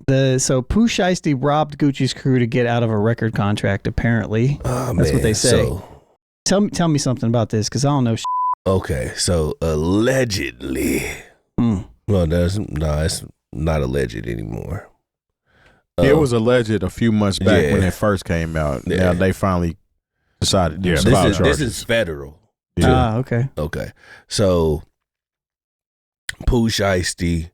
So Pooh Shiesty robbed Gucci's crew to get out of a record contract, apparently. That's what they say. So, tell me something about this, because I don't know shit. Okay, so allegedly. Well, it's not alleged anymore. It was alleged a few months back when it first came out. Yeah. Now they finally decided to file charges. This is federal. Yeah. Okay. Okay. So Pooh Shiesty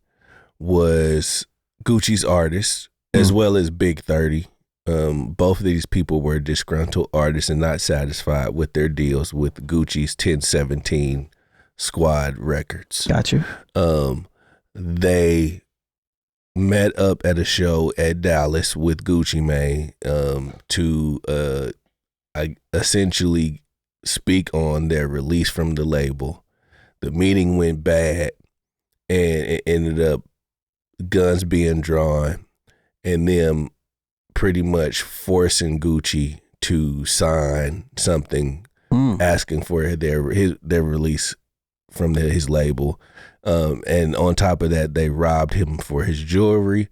was Gucci's artist as well as Big 30. Both of these people were disgruntled artists and not satisfied with their deals with Gucci's 1017 Squad Records. Got you. They met up at a show at Dallas with Gucci Mane to essentially speak on their release from the label. The meeting went bad and it ended up guns being drawn and them pretty much forcing Gucci to sign something asking for their release from his label. And on top of that, they robbed him for his jewelry.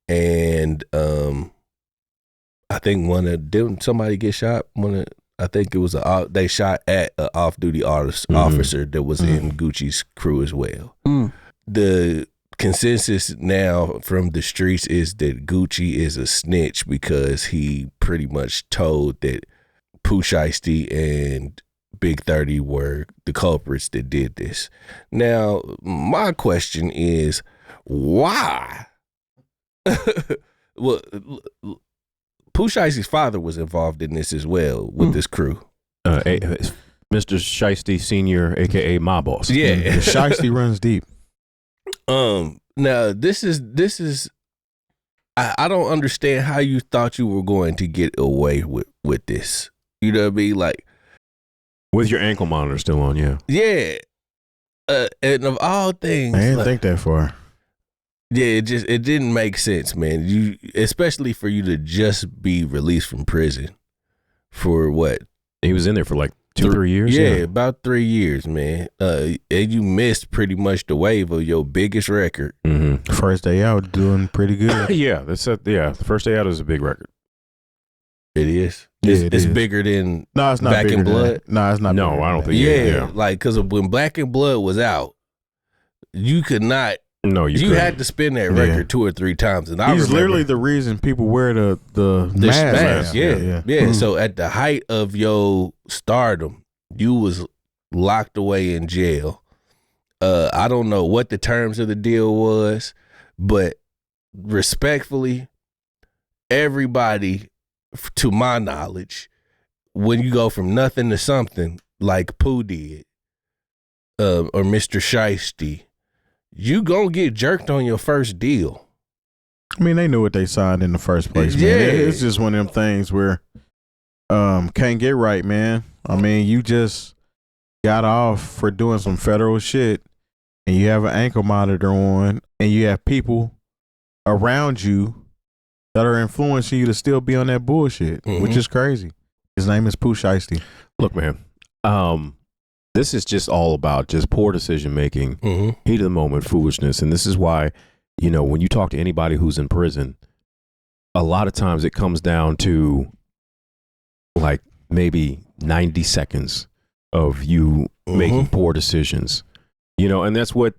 And I think didn't somebody get shot? I think it was they shot at an off-duty officer that was in Gucci's crew as well. The consensus now from the streets is that Gucci is a snitch because he pretty much told that Pooh Shiesty and Big 30 were the culprits that did this. Now, my question is, why? Well, Pooh Shiesty's father was involved in this as well with this crew. Mr. Shiesty Sr., a.k.a. my boss. Yeah. Shiesty runs deep. Now this is I don't understand how you thought you were going to get away with this. You know what I mean? Like, with your ankle monitor still on, yeah. Yeah. And of all things, I didn't think that far. Yeah, it didn't make sense, man. Especially for you to just be released from prison for what? He was in there for like 2-3 years. Yeah, about 3 years, man. And you missed pretty much the wave of your biggest record. Mm-hmm. First day out, doing pretty good. Yeah, the first day out is a big record. It is. It it's is. bigger than No, it's not Back in Blood. No, it's not. No, I don't think. Yeah, like because when Black in Blood was out, you could not. No, you had to spin that record 2 or 3 times, and he's literally the reason people wear the mask. Yeah. So at the height of your stardom, you was locked away in jail. I don't know what the terms of the deal was, but respectfully, everybody, to my knowledge, when you go from nothing to something like Pooh did, or Mr. Shiesty, you gonna get jerked on your first deal. I mean, they knew what they signed in the first place, man. Yeah. It's just one of them things where can't get right, man. I mean, you just got off for doing some federal shit and you have an ankle monitor on and you have people around you that are influencing you to still be on that bullshit, which is crazy. His name is Pooh Shiesty. Look, man, this is just all about just poor decision making, heat of the moment, foolishness. And this is why, when you talk to anybody who's in prison, a lot of times it comes down to like maybe 90 seconds of you making poor decisions, and that's what,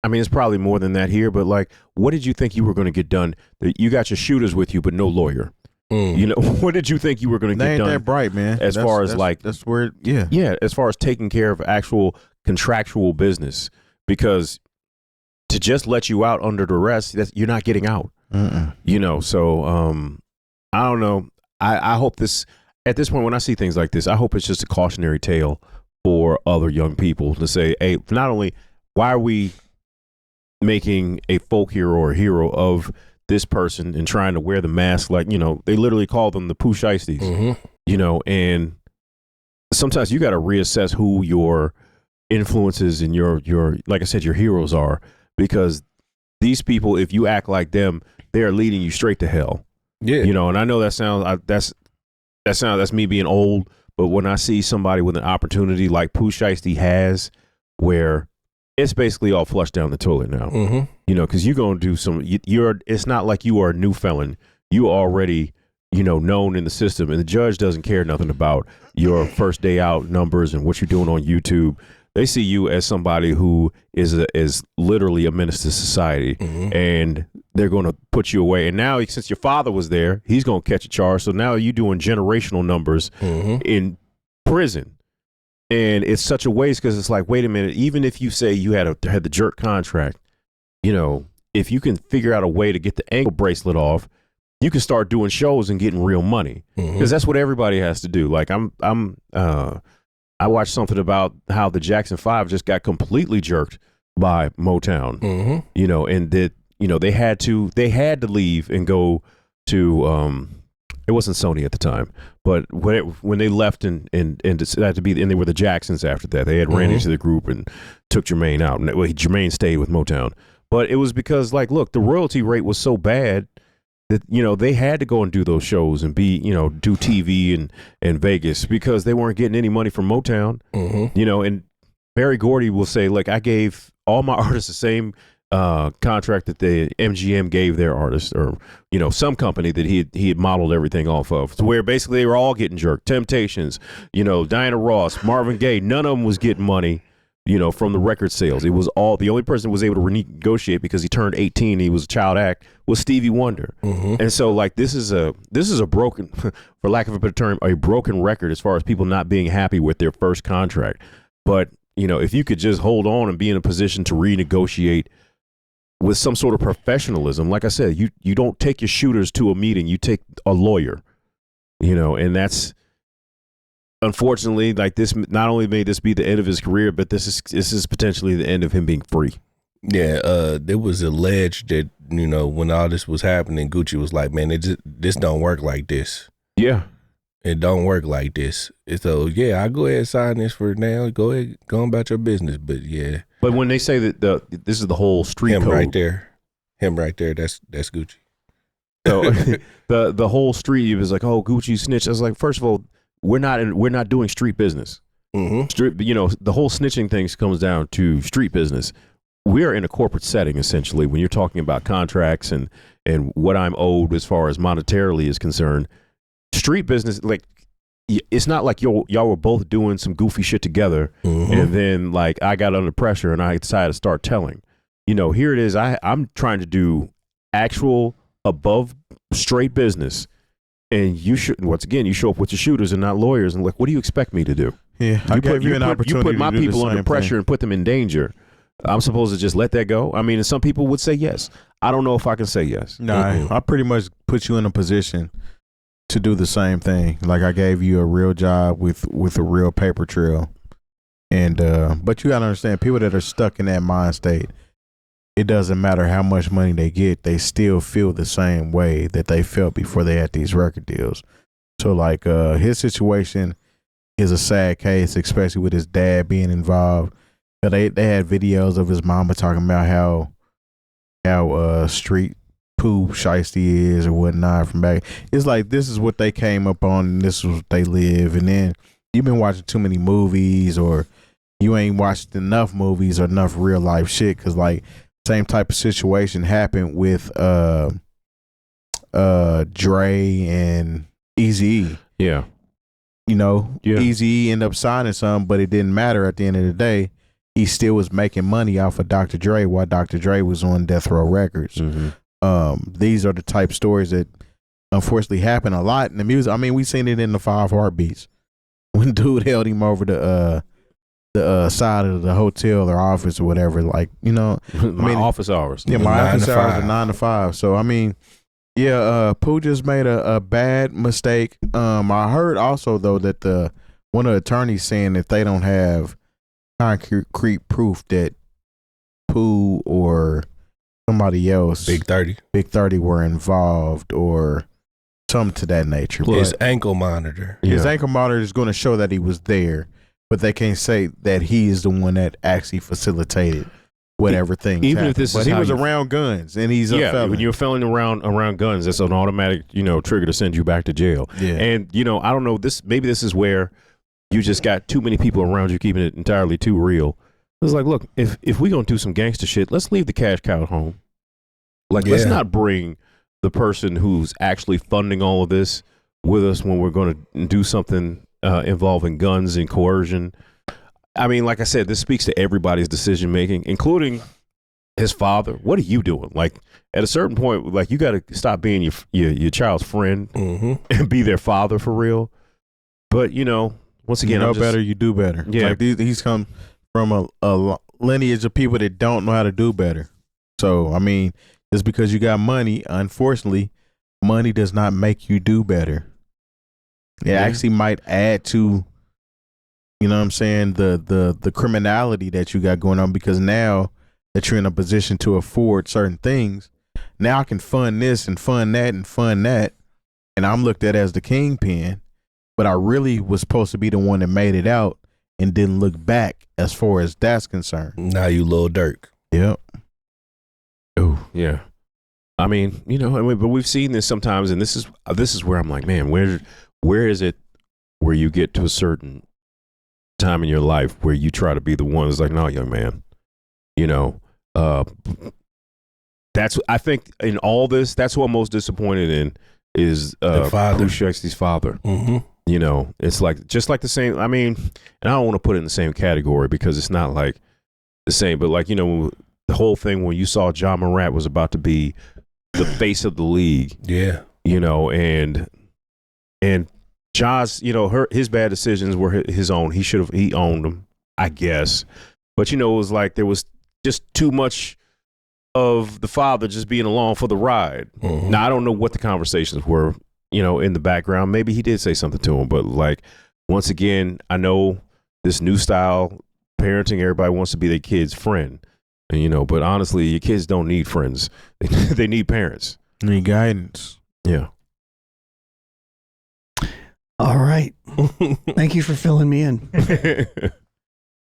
I mean, it's probably more than that here, but like, what did you think you were going to get done? You got your shooters with you, but no lawyer. What did you think you were going to get done? They ain't that bright, man. As far as that's where, as far as taking care of actual contractual business, because to just let you out under duress, you're not getting out. So I don't know. I hope this, at this point, when I see things like this, I hope it's just a cautionary tale for other young people to say, hey, not only why are we making a folk hero or a hero of this person and trying to wear the mask, like, they literally call them the Pooh Shiesties, and sometimes you got to reassess who your influences and your, like I said, your heroes are, because these people, if you act like them, they are leading you straight to hell. Yeah. And I know that sounds, that's me being old, but when I see somebody with an opportunity like Pooh Shiesty has, where it's basically all flushed down the toilet now. You know, because you're going to do some. It's not like you are a new felon. You already, you know, known in the system, and the judge doesn't care nothing about your first day out numbers and what you're doing on YouTube. They see you as somebody who is literally a menace to society, and they're going to put you away. And now, since your father was there, he's going to catch a charge. So now you're doing generational numbers in prison. And it's such a waste because it's like, wait a minute, even if you say you had the jerk contract, you know, if you can figure out a way to get the ankle bracelet off, you can start doing shows and getting real money, because that's what everybody has to do. Like I watched something about how the Jackson 5 just got completely jerked by Motown, you know, and that, you know, they had to leave and go to, it wasn't Sony at the time, but when they left and decided to be, and they were the Jacksons after that, they had ran into the group and took Jermaine out, and Jermaine stayed with Motown. But it was because, like, look, the royalty rate was so bad that, you know, they had to go and do those shows and be, you know, do TV in Vegas because they weren't getting any money from Motown, you know. And Barry Gordy will say, like, I gave all my artists the same contract that the MGM gave their artists, or, you know, some company that he had modeled everything off of, to where basically they were all getting jerked. Temptations, you know, Diana Ross, Marvin Gaye, none of them was getting money, you know, from the record sales. It was all, the only person who was able to renegotiate because he turned 18, he was a child act, was Stevie Wonder. And so, like, this is a broken, for lack of a better term, a broken record as far as people not being happy with their first contract. But, you know, if you could just hold on and be in a position to renegotiate with some sort of professionalism, like I said, you don't take your shooters to a meeting, you take a lawyer, you know. And that's, unfortunately, like, this not only may this be the end of his career, but this is potentially the end of him being free. Yeah, it was alleged that, you know, when all this was happening, Gucci was like, man, this don't work like this. Yeah. It don't work like this. So, yeah, I'll go ahead and sign this for now. Go ahead, go on about your business. But, yeah. But when they say that this is the whole street him code. Him right there, that's Gucci. So the whole street, it was like, oh, Gucci snitched. I was like, first of all, we're not doing street business. Street, you know, the whole snitching thing comes down to street business. We are in a corporate setting, essentially, when you're talking about contracts and what I'm owed as far as monetarily is concerned. Street business, like, it's not like y'all were both doing some goofy shit together, and then, like, I got under pressure and I decided to start telling. You know, here it is. I'm trying to do actual above straight business, and you should, once again, you show up with your shooters and not lawyers, and, like, what do you expect me to do? Yeah, I gave you an opportunity. You put my people under pressure and put them in danger. I'm supposed to just let that go? I mean, and some people would say yes. I don't know if I can say yes. Nah, I pretty much put you in a position to do the same thing. Like, I gave you a real job with a real paper trail. And but you gotta understand, people that are stuck in that mind state, it doesn't matter how much money they get, they still feel the same way that they felt before they had these record deals. So, like, his situation is a sad case, especially with his dad being involved. But they had videos of his mama talking about how street Pooh Shiesty is or whatnot from back. It's like, this is what they came up on, and this is what they live. And then you've been watching too many movies, or you ain't watched enough movies or enough real life shit. Cause, like, same type of situation happened with Dre and Eazy-E. Yeah. You know, yeah. Eazy-E ended up signing some, but it didn't matter at the end of the day. He still was making money off of Dr. Dre while Dr. Dre was on Death Row Records. These are the type stories that unfortunately happen a lot in the music. I mean, we seen it in the 5 Heartbeats when dude held him over the side of the hotel or office or whatever. Like, you know, my office hours. Yeah, my office hours are 9 to 5. So, I mean, yeah, Pooh just made a bad mistake. I heard also, though, that one of the attorneys saying that they don't have concrete proof that Pooh or somebody else, Big 30 were involved or something to that nature. His ankle monitor. His ankle monitor is going to show that he was there, but they can't say that he is the one that actually facilitated whatever thing. Even happened. If this, but is he how was around guns, and he's a felon. When you're a felon around guns, that's an automatic, you know, trigger to send you back to jail. Yeah. And, you know, I don't know, maybe this is where you just got too many people around you keeping it entirely too real. was like, look, if we gonna do some gangster shit, let's leave the cash cow at home. Like, let's not bring the person who's actually funding all of this with us when we're going to do something involving guns and coercion. I mean, like I said, this speaks to everybody's decision making, including his father. What are you doing? Like, at a certain point, like, you got to stop being your child's friend and be their father for real. But, you know, once again, you know better, you do better. Yeah. Like he's come from a lineage of people that don't know how to do better. So, I mean, just because you got money, unfortunately, money does not make you do better. It actually might add to, you know what I'm saying, the criminality that you got going on, because now that you're in a position to afford certain things, now I can fund this and fund that and fund that, and I'm looked at as the kingpin, but I really was supposed to be the one that made it out and didn't look back as far as that's concerned. Now you Lil Durk. Yep. Oh, yeah. I mean, you know, but we've seen this sometimes, and this is where I'm like, man, where is it where you get to a certain time in your life where you try to be the one that's like, no, young man, you know, I think in all this, that's what I'm most disappointed in is Pooh Shiesty's father. You know, it's like, just like the same, I mean, and I don't want to put it in the same category because it's not like the same, but like, you know, the whole thing when you saw John Morant was about to be the face of the league. Yeah. You know, and Josh, you know, his bad decisions were his own. He owned them, I guess. But, you know, it was like there was just too much of the father just being along for the ride. Now, I don't know what the conversations were, you know, in the background. Maybe he did say something to him, but like, once again, I know this new style parenting, everybody wants to be their kid's friend. And, you know, but honestly, your kids don't need friends. They need parents. They need guidance. Yeah. All right. Thank you for filling me in.